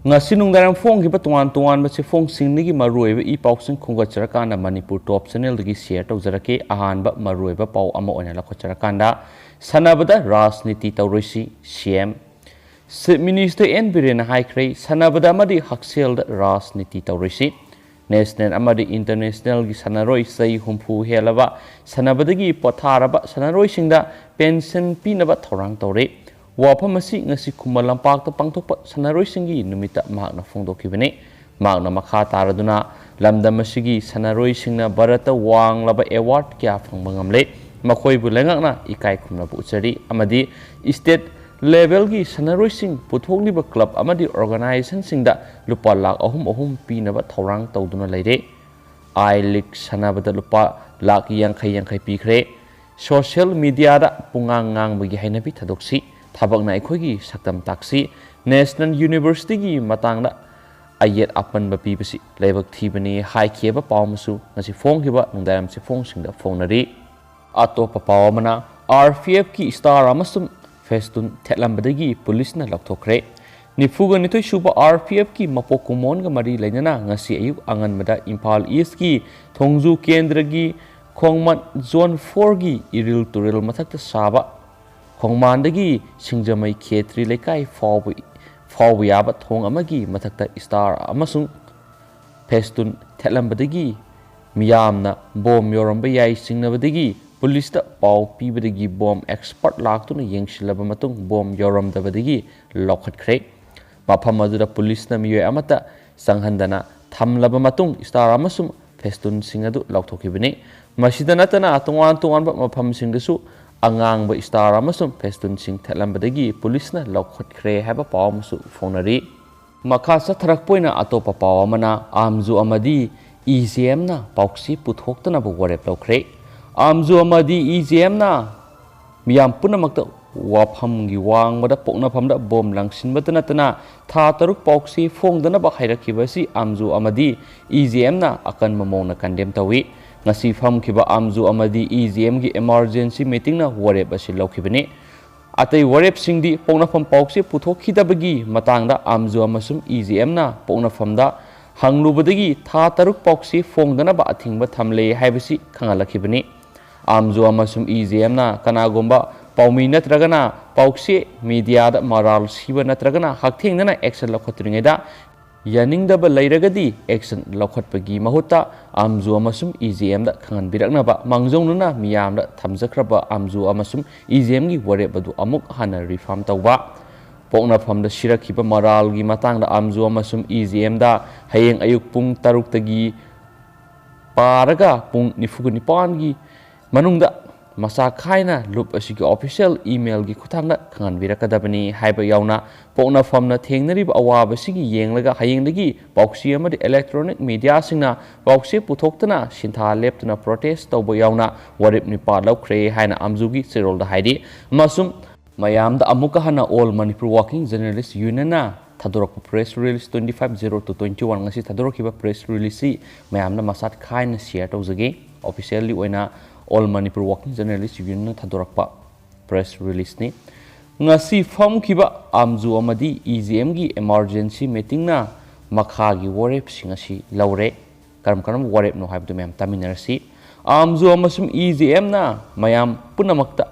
ngasi nungdaram Phong ki patuan tuan ba se Phong singnigi maroi ba I pau sing khunga charakanda Manipur top channel dagi share tawjarake ahan ba maroi ba pau ama oina la charakanda sanabada rajniti tawroisi CM Minister N Biren Haikrei sanabada amadi haksel da rajniti tawroisi national amadi international gi sanaroi sai humpu helaba sanabadagi potharaba sanaroi singda pension pinaba thorang tawre wafam asi ngasi kumal lampak ta pangthokpa sanaroi singi numita mahakna phongdokibane mahakna makha taraduna lamdam asigi sanaroi singna barata wanglaba award kya phangba ngamle makhoi bu lengakna ikai khumna bu chari amadi state level gi sanaroi sing puthokliba club amadi organization singda lupa lakh ahum pinaba thorang tawduna leire I league sanabada lupa lakh yankhai pikhre social media da pungangang bagi hainabi thadoksi thabakna aikhoigi saktam taksi national university gi matangda ayet apan ba pibasi lebak thibani hai kheba pawmasu ngasi Phong hiba nungdaram se Phong singda phonari atopa pawamana RPF ki star amasum festun thelambadagi police na lokthokre nifuga nitoi suba RPF ki mapokumon ga mari lainana ngasi ayuk anganmada Imphal East ki thongju kendra gi khongman zone 4 gi iril turil mathakta saba khongmandagi singjamai khetri lekai fawbu yaba thong amagi mathakta star amasung festun thelambadagi miyamna bom yoramba yai singnabadagi police da pau pibadagi bom expert laktuna yengsilaba matung bom yoramdabadagi lokhatkhre mafam aduda police na miyoy amata sanghandana thamlaba matung star amasum festun singadu lokthokibani masida natana tungan ba mafam singdasu angang ba star amasum festun sing thelambadagi police na lokhatkhre haba pawmasu phonari makha satharak poina atopa pawamana amju amadi EGM na pauksi puthoktana bu warep lokre amju amadi EGM na miyam punamakta wafam gi wangbada pokna phamda bom langsinbata natana tha taruk pauksi phongdana ba hairakibasi amju amadi EGM na akan mamona kandem tawi ngasi pham khiba amju amadi EGM gi emergency meeting na warep asi lokhibani atai warep singdi pokna pham pauksi puthokhidabagi matangda amju amasum EGM na pokna phamda hanglubadagi tha taruk pauksi phongdana ba athingba thamle haibasi khangalakibani amju amasum EGM na kanagomba paumi natragana pauksi media da moral siba natragana hakthengna action lokhatringeda yaningdaba lairagadi action lokhatpagi mahutta amju amasum EGM da khangan biraknaba mangjongna miyamda thamjakraba amju amasum EGM gi warebadu amuk hana reform tawba pokna phamda sirakhiba moral gi matangda amju amasum EGM da hayeng ayuk pung 6 tagi paraga pung 9 gi manungda masa khaina loop asigi official email gi khuthangda khangan birakadabani haiba yauna pokna famna thengnariba awaba sigi yenglaga hayengdagi pauksi amadi electronic media singna pauksi puthoktana sintha leptuna protest tawba yauna warip ni pa laukre haina amjugi serolda haidi masum mayamda amuka hana all Manipur working journalist union na thadorok press release 25/02/21 ngasi thadorokiba press release si mayamna masat khaina share tawjage officially oina all Manipur working journalist union thadorakpa press release ni ngasi pham khiba amju amadi EGM gi emergency meeting na makha gi warep singasi laure karam warep no haibdu mem taminarsi amju amasum EGM na mayam punamakta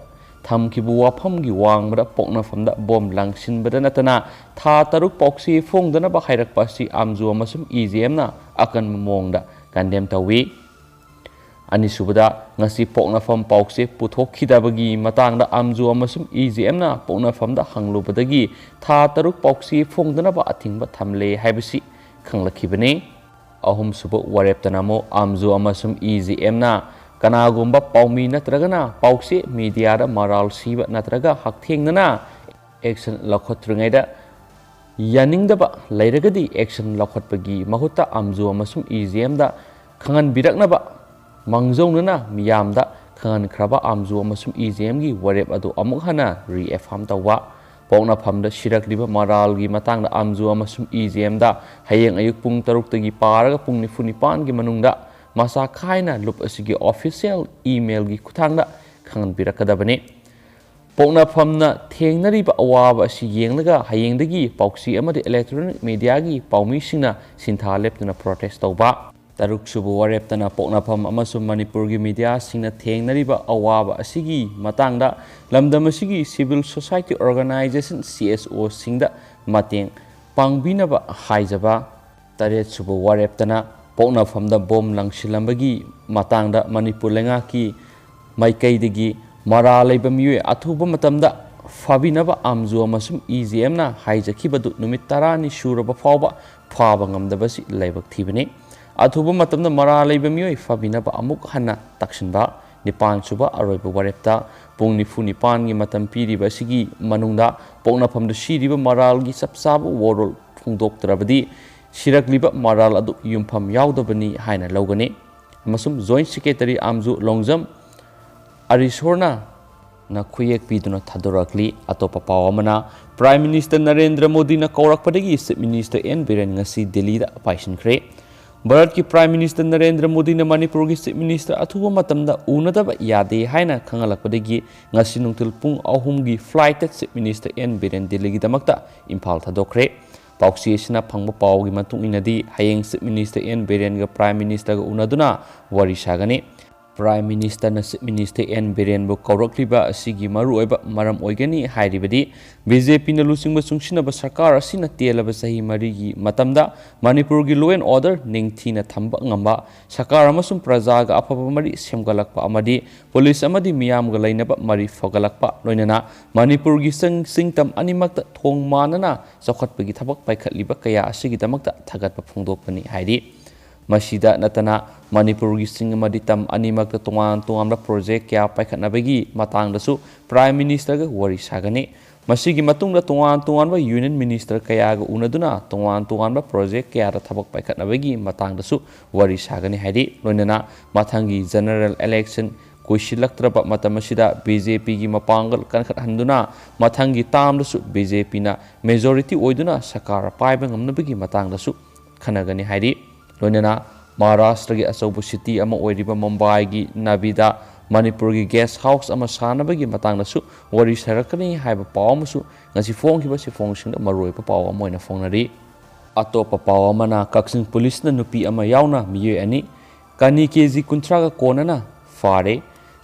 thamkibu wafam gi wangbada pokna famda bom langsinbada natana tha taruk poksi phongdana ba hairakpa si amju amasum EGM na akan mongda kandem tawi ani subada ngasi pokna fam pauksi puthokhidabagi matangda amju amasum EGM na pokna famda hanglubadagi tha taruk pauksi phongdana ba athingba thamle haibasi khanglakibani ahum suba wareptanamo amju amasum EGM na kanagomba paumi natragana pauksi media da moral siba natraga hakthengna action lokhotrungaida yaningdaba lairagadi action lokhotpagi mahutta amju amasum EGM da khangan biraknaba mangjongna miyamda khangan khraba amju amasum EGM gi warep adu amuk hana reaffirm tawwa pokna phamda sirakliba moral gi matangda amju amasum EGM da hayeng ayuk pung 6 tagi paraga pung 9 gi manungda masa khaina loop asigi official email gi kuthangda khangan birakadabani ꯄꯣꯛꯅꯐꯝꯅ ꯊꯦꯡꯅꯔꯤꯕ ꯑꯋꯥꯕ ꯑꯁꯤ ꯌꯦꯡꯂꯒ ꯍꯌꯦꯡꯗꯒꯤ ꯄꯥꯎꯆꯦ ꯑꯃꯗꯤ electronic ꯃꯤꯗꯤꯌꯥꯒꯤ ꯄꯥꯎꯃꯤꯁꯤꯡꯅ ꯁꯤꯟꯊꯥ ꯂꯦꯞꯇꯨꯅ protest ꯇꯧꯕ ꯇꯔꯨꯛꯁꯨꯕ ꯋꯥꯔꯦꯞꯇꯅ ꯄꯣꯛꯅꯐꯝ ꯑꯃꯁꯨꯡ ꯃꯅꯤꯄꯨꯔꯒꯤ ꯃꯤꯗꯤꯌꯥꯁꯤꯡꯅ ꯊꯦꯡꯅꯔꯤꯕ ꯑꯋꯥꯕ ꯑꯁꯤꯒꯤ ꯃꯇꯥꯡꯗ ꯂꯝꯗꯝ ꯑꯁꯤꯒꯤ ꯁꯤꯚꯤꯜ ꯁꯣꯁꯥꯏꯇꯤ ꯑꯣꯔꯒꯅꯥꯏꯖꯦꯁꯟ CSOꯁꯤꯡꯗ ꯃꯇꯦꯡ ꯄꯥꯡꯕꯤꯅꯕ ꯍꯥꯏꯖꯕ ꯇꯔꯦꯠꯁꯨꯕ ꯋꯥꯔꯦꯞꯇꯅ ꯄꯣꯛꯅꯐꯝꯗ ꯕꯣꯝ ꯂꯪꯁꯤꯜꯂꯝꯕꯒꯤ ꯃꯇꯥꯡꯗ ꯃꯅꯤꯄꯨꯔ ꯂꯩꯉꯥꯛꯀꯤ ꯃꯥꯏꯀꯩꯗꯒꯤ ꯃꯔꯥꯜ ꯂꯩꯕ ꯃꯤꯑꯣꯏ ꯑꯊꯨꯕ ꯃꯇꯝꯗ ꯐꯥꯕꯤꯅꯕ ꯑꯥꯝꯖꯨ ꯑꯃꯁꯨꯡ EJMꯅ ꯍꯥꯏꯖꯈꯤꯕꯗꯨ ꯅꯨꯃꯤꯠ 10ꯅꯤ ꯁꯨꯔꯕ ꯐꯥꯎꯕ ꯐꯥꯕ ꯉꯝꯗꯕꯁꯤ ꯂꯥꯏꯕꯛ ꯊꯤꯕꯅꯤ ꯑꯊꯨꯕ ꯃꯇꯝꯗ ꯃꯔꯥꯜ ꯂꯩꯕ ꯃꯤꯑꯣꯏ ꯐꯥꯕꯤꯅꯕ ꯑꯃꯨꯛ ꯍꯟꯅ ꯇꯛꯁꯤꯟꯕ ꯅꯤꯄꯥꯟꯁꯨꯕ ꯑꯔꯣꯏꯕ ꯋꯥꯔꯦꯞꯇ ꯄꯨꯡ 94ꯒꯤ ꯃꯇꯝ ꯄꯤꯔꯤꯕ ꯑꯁꯤꯒꯤ ꯃꯅꯨꯡꯗ ꯄꯣꯛꯅꯐꯝꯗ ꯁꯤꯔꯤꯕ ꯃꯔꯥꯜꯒꯤ ꯆꯞ ꯆꯥꯕ ꯋꯥꯔꯣꯜ ꯐꯣꯡꯗꯣꯛꯇ꯭ꯔꯕꯗꯤ ꯁꯤꯔꯛꯂꯤꯕ ꯃꯔꯥꯜ ꯑꯗꯨ ꯌꯨꯝꯐꯝ ꯌꯥꯎꯗꯕꯅꯤ ꯍꯥꯏꯅ ꯂꯧꯒꯅꯤ ꯑꯃꯁꯨꯡ ꯖꯣꯏꯟꯠ ꯁꯦꯀ꯭ꯔꯦꯇꯔꯤ ꯑꯥꯝꯖꯨ ꯂꯣꯡꯖꯝ ꯑꯔꯤꯁꯣꯔꯅ ꯈꯨꯌꯦꯛ ꯄꯤꯗꯨꯅ ꯊꯥꯗꯣꯔꯛꯂꯤ ꯑꯇꯣꯞꯄ ꯄꯥꯎ ꯑꯃꯅ ꯄ꯭ꯔꯥꯏꯝ ꯃꯤꯅꯤꯁꯇꯔ ꯅꯔꯦꯟꯗ꯭ꯔ ꯃꯣꯗꯤꯅ ꯀꯧꯔꯛꯄꯗꯒꯤ chief minister N Biren ngasi ꯗꯦꯜꯂꯤꯗ ꯄꯥꯏꯁꯤꯟꯈ꯭ꯔꯦ ꯚꯥꯔꯠꯀꯤ ꯄ꯭ꯔꯥꯏꯝ ꯃꯤꯅꯤꯁꯇꯔ ꯅꯔꯦꯟꯗ꯭ꯔ ꯃꯣꯗꯤꯅ ꯃꯅꯤꯄꯨꯔꯒꯤ ꯆꯤꯐ ꯃꯤꯅꯤꯁꯇꯔ ꯑꯊꯨꯕ ꯃꯇꯝꯗ ꯎꯅꯗꯕ ꯌꯥꯗꯦ ꯍꯥꯏꯅ ꯈꯪꯍꯜꯂꯛꯄꯗꯒꯤ ꯉꯁꯤ ꯅꯨꯡꯊꯤꯜ ꯄꯨꯡ 3ꯒꯤ ꯐ꯭ꯂꯥꯏꯠꯇ ꯆꯤꯐ ꯃꯤꯅꯤꯁꯇꯔ N Biren ꯗꯦꯜꯂꯤꯒꯤꯗꯃꯛꯇ ꯏꯝꯐꯥꯜ ꯊꯥꯗꯣꯛꯈ꯭ꯔꯦ ꯄꯥꯎꯆꯦ ꯑꯁꯤꯅ ꯐꯪꯕ ꯄꯥꯎꯒꯤ ꯃꯇꯨꯡ ꯏꯟꯅꯗꯤ ꯍꯌꯦꯡ ꯆꯤꯐ ꯃꯤꯅꯤꯁꯇꯔ N Birenꯒ ꯄ꯭ꯔꯥꯏꯝ ꯃꯤꯅꯤꯁꯇꯔꯒ ꯎꯅꯗꯨꯅ ꯋꯥꯔꯤ ꯁꯥꯒꯅꯤ ꯄ꯭ꯔꯥꯏꯝ ꯃꯤꯅꯤꯁꯇꯔꯅ ꯆꯤꯐ ꯃꯤꯅꯤꯁꯇꯔ N Birenꯕꯨ ꯀꯧꯔꯛꯂꯤꯕ ꯑꯁꯤꯒꯤ ꯃꯔꯨꯑꯣꯏꯕ ꯃꯔꯝ ꯑꯣꯏꯒꯅꯤ ꯍꯥꯏꯔꯤꯕꯗꯤ BJPꯅ ꯂꯨꯆꯤꯡꯕ ꯆꯨꯡꯁꯤꯟꯅꯕ ꯁꯔꯀꯥꯔ ꯑꯁꯤꯅ ꯇꯦꯜꯂꯕ ꯆꯍꯤ 4ꯒꯤ ꯃꯇꯝꯗ ꯃꯅꯤꯄꯨꯔꯒꯤ ꯂꯣ ꯑꯦꯟ ꯑꯣꯔꯗꯔ ꯅꯤꯡꯊꯤꯅ ꯊꯝꯕ ꯉꯝꯕ ꯁꯔꯀꯥꯔ ꯑꯃꯁꯨꯡ ꯄ꯭ꯔꯖꯥꯒ ꯑꯐꯕ ꯃꯔꯤ ꯁꯦꯝꯒꯠꯂꯛꯄ ꯑꯃꯗꯤ ꯄꯨꯂꯤꯁ ꯑꯃꯗꯤ ꯃꯤꯌꯥꯝꯒ ꯂꯩꯅꯕ ꯃꯔꯤ ꯐꯒꯠꯂꯛꯄ ꯂꯣꯏꯅꯅ ꯃꯅꯤꯄꯨꯔꯒꯤ ꯆꯤꯡꯇꯝ ꯑꯅꯤꯃꯛꯇ ꯊꯣꯡ ꯃꯥꯟꯅꯅ ꯆꯥꯎꯈꯠꯄꯒꯤ ꯊꯕꯛ ꯄꯥꯏꯈꯠꯂꯤꯕ ꯀꯌꯥ ꯑꯁꯤꯒꯤꯗꯃꯛꯇ ꯊꯥꯒꯠꯄ ꯐꯣꯡꯗꯣꯛꯄꯅꯤ ꯍꯥꯏꯔꯤ ꯃꯁꯤꯗ ꯅꯠꯇꯅ ꯃꯅꯤꯄꯨꯔꯒꯤ ꯆꯤꯡ ꯑꯃꯗꯤ ꯇꯝ ꯑꯅꯤꯃꯛꯇ ꯇꯣꯉꯥꯟꯕ ꯄ꯭ꯔꯣꯖꯦꯛ ꯀꯌꯥ ꯄꯥꯏꯈꯠꯅꯕꯒꯤ ꯃꯇꯥꯡꯗꯁꯨ ꯄ꯭ꯔꯥꯏꯝ ꯃꯤꯅꯤꯁꯇꯔꯒ ꯋꯥꯔꯤ ꯁꯥꯒꯅꯤ ꯃꯁꯤꯒꯤ ꯃꯇꯨꯡꯗ ꯇꯣꯉꯥꯟꯕ ꯌꯨꯅꯤꯌꯟ ꯃꯤꯅꯤꯁꯇꯔ ꯀꯌꯥꯒ ꯎꯅꯗꯨꯅ ꯇꯣꯉꯥꯟꯕ ꯄ꯭ꯔꯣꯖꯦꯛ ꯀꯌꯥꯗ ꯊꯕꯛ ꯄꯥꯏꯈꯠꯅꯕꯒꯤ ꯃꯇꯥꯡꯗꯁꯨ ꯋꯥꯔꯤ ꯁꯥꯒꯅꯤ ꯍꯥꯏꯔꯤ ꯂꯣꯏꯅꯅ ꯃꯊꯪꯒꯤ ꯖꯦꯅꯔꯦꯜ ꯏꯂꯦꯛꯁꯟ ꯀꯨꯏꯁꯤꯜꯂꯛꯇ꯭ꯔꯕ ꯃꯇꯝ ꯑꯁꯤꯗ BJPꯒꯤ ꯃꯄꯥꯡꯒꯜ ꯀꯟꯈꯠꯍꯟꯗꯨꯅ ꯃꯊꯪꯒꯤ ꯇꯥꯝꯗꯁꯨ BJPꯅ ꯃꯦꯖꯣꯔꯤꯇꯤ ꯑꯣꯏꯗꯨꯅ ꯁꯔꯀꯥꯔ ꯄꯥꯏꯕ ꯉꯝꯅꯕꯒꯤ ꯃꯇꯥꯡꯗꯁꯨ ꯈꯟꯅꯒꯅꯤ ꯍꯥꯏꯔꯤ ꯂꯣꯏꯅꯅ ꯃꯍꯥꯔꯥꯁꯇ꯭ꯔꯒꯤ ꯑꯆꯧꯕ ꯁꯤꯇꯤ ꯑꯃ ꯑꯣꯏꯔꯤꯕ ꯃꯨꯝꯕꯥꯏꯒꯤ ꯅꯕꯤꯗ ꯃꯅꯤꯄꯨꯔꯒꯤ ꯒꯦꯁ ꯍꯥꯎꯁ ꯑꯃ ꯁꯥꯅꯕꯒꯤ ꯃꯇꯥꯡꯗꯁꯨ ꯋꯥꯔꯤ ꯁꯥꯔꯛꯀꯅꯤ ꯍꯥꯏꯕ ꯄꯥꯎ ꯑꯃꯁꯨ ꯉꯁꯤ ꯐꯣꯡꯈꯤꯕ ꯁꯤꯐꯣꯡꯁꯤꯡꯗ ꯃꯔꯨꯑꯣꯏꯕ ꯄꯥꯎ ꯑꯃ ꯑꯣꯏꯅ ꯐꯣꯡꯅꯔꯤ ꯑꯇꯣꯞꯄ ꯄꯥꯎ ꯑꯃꯅ ꯀꯛꯆꯤꯡ ꯄꯨꯂꯤꯁꯅ ꯅꯨꯄꯤ ꯑꯃ ꯌꯥꯎꯅ ꯃꯤꯑꯣꯏ 2 ꯀꯅꯤ KG 30ꯒ ꯀꯣꯟꯅꯅ ꯐꯥꯔꯦ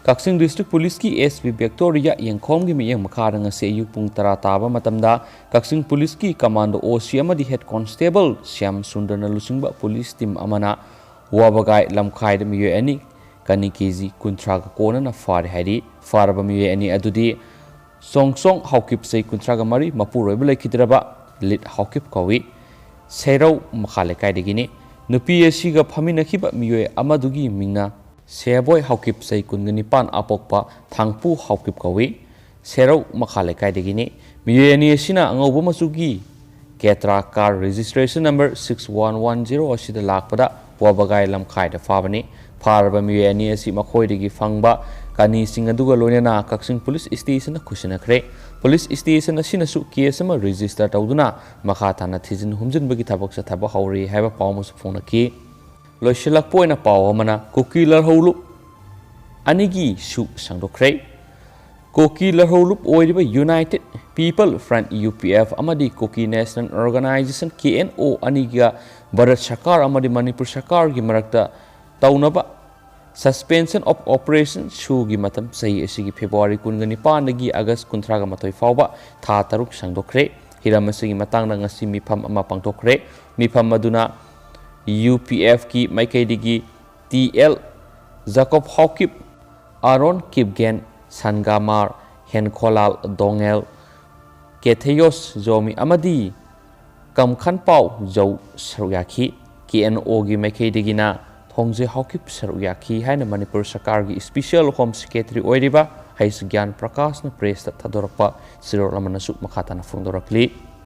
ꯀꯛꯆꯤꯡ ꯗꯤꯁꯇ꯭ꯔꯤꯛ ꯄꯨꯂꯤꯁꯀꯤ SP ꯚꯤꯛꯇꯣꯔꯤꯌꯥ ꯌꯦꯡꯈꯣꯝꯒꯤ ꯃꯤꯠꯌꯦꯡ ꯃꯈꯥꯗ ꯉꯁꯤ ꯑꯌꯨꯛ ꯄꯨꯡ 10 ꯇꯥꯕ ꯃꯇꯝꯗ ꯀꯛꯆꯤꯡ ꯄꯨꯂꯤꯁꯀꯤ ꯀꯃꯥꯟꯗꯣ OC ꯑꯃꯗꯤ ꯍꯦꯗ ꯀꯣꯟꯁꯇꯦꯕꯜ ꯁ꯭ꯌꯥꯝ ꯁꯨꯟꯗꯔꯅ ꯂꯨꯆꯤꯡꯕ ꯄꯨꯂꯤꯁ ꯇꯤꯝ ꯑꯃꯅ ꯋꯥꯕꯒꯥꯏ ꯂꯝꯈꯥꯏꯗ ꯃꯤꯑꯣꯏ 2 ꯀꯅꯤ KG 30ꯒ ꯀꯣꯟꯅꯅ ꯐꯥꯔꯦ ꯍꯥꯏꯔꯤ ꯐꯥꯔꯕ ꯃꯤꯑꯣꯏ 2 ꯑꯗꯨꯗꯤ ꯆꯣꯡꯆꯣꯡ ꯍꯥꯎꯀꯤꯞ ꯆꯍꯤ 33 ꯃꯄꯨꯔꯣꯏꯕ ꯂꯩꯈꯤꯗ꯭ꯔꯕ ꯂꯤꯠ ꯍꯥꯎꯀꯤꯞ ꯀꯧꯏ ꯁꯦꯔꯧ ꯃꯈꯥ ꯂꯩꯀꯥꯏꯗꯒꯤꯅꯤ ꯅꯨꯄꯤ ꯑꯁꯤꯒ ꯐꯝꯃꯤꯟꯅꯈꯤꯕ ꯃꯤꯑꯣꯏ ꯑꯃꯗꯨꯒꯤ ꯃꯤꯡꯅ ꯁꯦꯕꯣꯏ ꯍꯥꯎꯀꯤꯞ ꯆꯍꯤ 29 ꯑꯄꯣꯛꯄ ꯊꯥꯡꯄꯨ ꯍꯥꯎꯀꯤꯞ ꯀꯧꯏ ꯁꯦꯔꯧ ꯃꯈꯥ ꯂꯩꯀꯥꯏꯗꯒꯤꯅꯤ ꯃꯤꯑꯣꯏ 2 ꯑꯁꯤꯅ ꯑꯉꯧꯕ ꯃꯆꯨꯒꯤ ꯀꯦꯇ꯭ꯔꯥ ꯀꯥꯔ ꯔꯦꯖꯤꯁꯇ꯭ꯔꯦꯁꯟ ꯅꯝꯕꯔ 6110 ꯑꯁꯤꯗ ꯂꯥꯛꯄꯗ ꯋꯥꯕꯒꯥꯏ ꯂꯝꯈꯥꯏꯗ ꯐꯥꯕꯅꯤ ꯐꯥꯔꯕ ꯃꯤꯑꯣꯏ 2 ꯑꯁꯤ ꯃꯈꯣꯏꯗꯒꯤ ꯐꯪꯕ ꯀꯅꯤꯁꯤꯡ ꯑꯗꯨꯒ ꯂꯣꯏꯅꯅ ꯀꯛꯆꯤꯡ ꯄꯨꯂꯤꯁ ꯁ꯭ꯇꯦꯁꯟꯗ ꯈꯨꯠꯁꯤꯟꯅꯈ꯭ꯔꯦ ꯄꯨꯂꯤꯁ ꯁ꯭ꯇꯦꯁꯟ ꯑꯁꯤꯅꯁꯨ ꯀꯦꯁ ꯑꯃ ꯔꯦꯖꯤꯁꯇꯔ ꯇꯧꯗꯨꯅ ꯃꯈꯥ ꯇꯥꯅ ꯊꯤꯖꯤꯟ ꯍꯨꯝꯖꯤꯟꯕꯒꯤ ꯊꯕꯛ ꯆꯠꯊꯕ ꯍꯧꯔꯦ ꯍꯥꯏꯕ ꯄꯥꯎ ꯑꯃꯁꯨ ꯐꯣꯡꯅꯈꯤ ꯂꯣꯏꯁꯤꯜꯂꯛꯄ ꯑꯣꯏꯅ ꯄꯥꯎ ꯑꯃꯅ ꯀꯨꯀꯤ ꯂꯔꯍꯧꯂꯨꯞ 2ꯒꯤ ꯁꯨ ꯁꯪꯗꯣꯛꯈ꯭ꯔꯦ ꯀꯨꯀꯤ ꯂꯔꯍꯧꯂꯨꯞ ꯑꯣꯏꯔꯤꯕ ꯌꯨꯅꯥꯏꯇꯦꯗ ꯄꯤꯄꯜ ꯐ꯭ꯔꯟꯠ UPF ꯑꯃꯗꯤ ꯀꯨꯀꯤ ꯅꯦꯁꯅꯦꯜ ꯑꯣꯔꯒꯅꯥꯏꯖꯦꯁꯟ KNO 2ꯒ ꯚꯥꯔꯠ ꯁꯔꯀꯥꯔ ꯑꯃꯗꯤ ꯃꯅꯤꯄꯨꯔ ꯁꯔꯀꯥꯔꯒꯤ ꯃꯔꯛꯇ ꯇꯧꯅꯕ ꯁꯁꯄꯦꯟꯁꯟ ꯑꯣꯐ ꯑꯣꯄꯔꯦꯁꯟ ꯁꯨꯒꯤ ꯃꯇꯝ ꯆꯍꯤ ꯑꯁꯤꯒꯤ ꯐꯦꯕ꯭ꯔꯨꯋꯥꯔꯤ 19ꯗꯒꯤ ꯑꯥꯒꯁꯠ 31 ꯐꯥꯎꯕ ꯊꯥ 6 ꯁꯥꯡꯗꯣꯛꯈ꯭ꯔꯦ ꯍꯤꯔꯝ ꯑꯁꯤꯒꯤ ꯃꯇꯥꯡꯗ ꯉꯁꯤ ꯃꯤꯐꯝ ꯑꯃ ꯄꯥꯡꯊꯣꯛꯈ꯭ꯔꯦ ꯃꯤꯐꯝ ꯑꯗꯨꯅ UPFꯀꯤ ꯃꯥꯏꯀꯩꯗꯒꯤ TL ꯖꯥꯀꯣꯕ ꯍꯥꯎꯀꯤꯞ ꯑꯥꯔꯣꯟ ꯀꯤꯞꯒꯦꯟ ꯁꯟꯒꯥꯃꯥꯔ ꯍꯦꯟꯈꯣꯂꯥꯜ ꯗꯣꯡꯉꯦꯜ ꯀꯦꯊꯦꯌꯣꯁ ꯖꯣꯃꯤ ꯑꯃꯗꯤ ꯀꯝꯈꯟꯄꯥꯎ ꯖꯧ ꯁꯔꯨꯛ ꯌꯥꯈꯤ KNOꯒꯤ ꯃꯥꯏꯀꯩꯗꯒꯤꯅ ꯊꯣꯡꯖꯦ ꯍꯥꯎꯀꯤꯞ ꯁꯔꯨꯛ ꯌꯥꯈꯤ ꯍꯥꯏꯅ ꯃꯅꯤꯄꯨꯔ ꯁꯔꯀꯥꯔꯒꯤ ꯁ꯭ꯄꯤꯁꯦꯜ ꯍꯣꯝ ꯁꯦꯀ꯭ꯔꯦꯇꯔꯤ ꯑꯣꯏꯔꯤꯕ ꯍꯩꯁ ꯒ꯭ꯌꯥꯟ ꯄ꯭ꯔꯀꯥꯁꯅ ꯄ꯭ꯔꯦꯁꯇ ꯊꯥꯗꯣꯔꯛꯄ ꯆꯤꯔꯣꯜ ꯑꯃꯅꯁꯨ ꯃꯈꯥ ꯇꯥꯅ ꯐꯣꯡꯗꯣꯔꯛꯂꯤ